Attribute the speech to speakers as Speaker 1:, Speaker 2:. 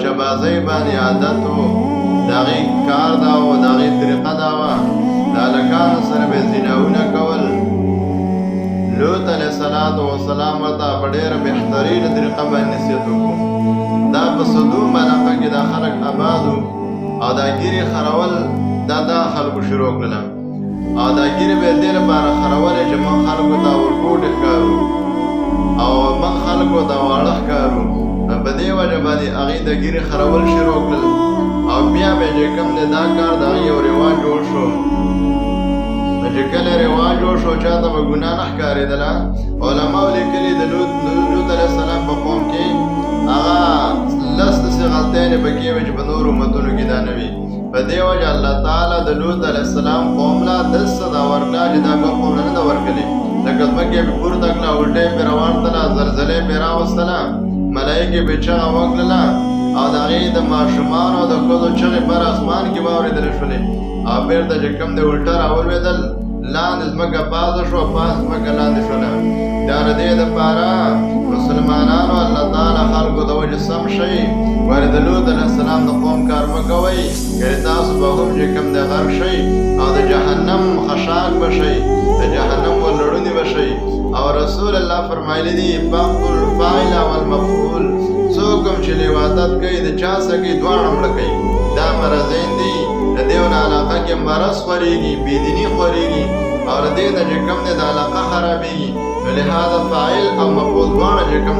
Speaker 1: بچه‌بازۍ باندې عادت و، د هغې کار دا و، د هغې طریقه دا وه، د هلکانو سره به یې زیناونه کول. لوط علیه السلام ورته په ډېره بهترینه طریقه باندې نصیحت وکړو. دا په صدوم علاقه کې دا خلک آباد وو او دا ګیرې خرول دا خلکو شروع کړله، او دا ګیرې به یې دې لپاره خرولې چې موږ خلکو ته ورکوټې ښکارو او موږ خلکو ته واړه ښکارو. په دې وجه باندې هغې د ګیرې خرول شروع کړل او بیا به چې کوم دی دا کار د هغې یو رواج جوړ شو. چې کله رواج جوړ شو چاته به ګناه نه ښکارېدله. علماو لیکلي د لوط علیه السلام په قوم کې هغه لس داسې غلطیانې پکې وې چې په نورو امتونو کې دا نه وي. په دې وجه الله تعالی د لوط علیه السلام قوم له داسې دا ورکړه چې دا بل قوم نه ده ورکړې. لکه ځمکې یې پورته کړه، الټه یې پرې راواړتله، زلزله یې پرې راوستله، ملایکې پرې چغه وکړله او د هغې د ماشومانو او د ښځو چغې پر اسمان کې واورېدلې شولې او بېرته چې کوم دی الټه راولوېدل، لاندې ځمکه پازه شوه، پاس ځمکه لاندې شوله. دا د دې دپاره مسلمانانو الله تعالی خلکو ته وایي چې سم شئ، ولې د لوط علیه السلام د قوم کار مه کوئ، که تاسو به هم چې کوم دی غرق شئ او د جهنم خشاک به شئ، د جهنم ورلړونې به شئ. او رسول الله فرمایلی دي فقتل الفاعل والمفعول، څوک هم چې لیوادت کوي د چا څه کوي دواړه مړه کوي. دا مرضین دي، د دې نه علاقه کې مرض خورېږي، بېدیني خورېږي او د دې نه چې کوم دی د علاقه خرابېږي. نو لهذا فاعل او مفعول دواړه چې کوم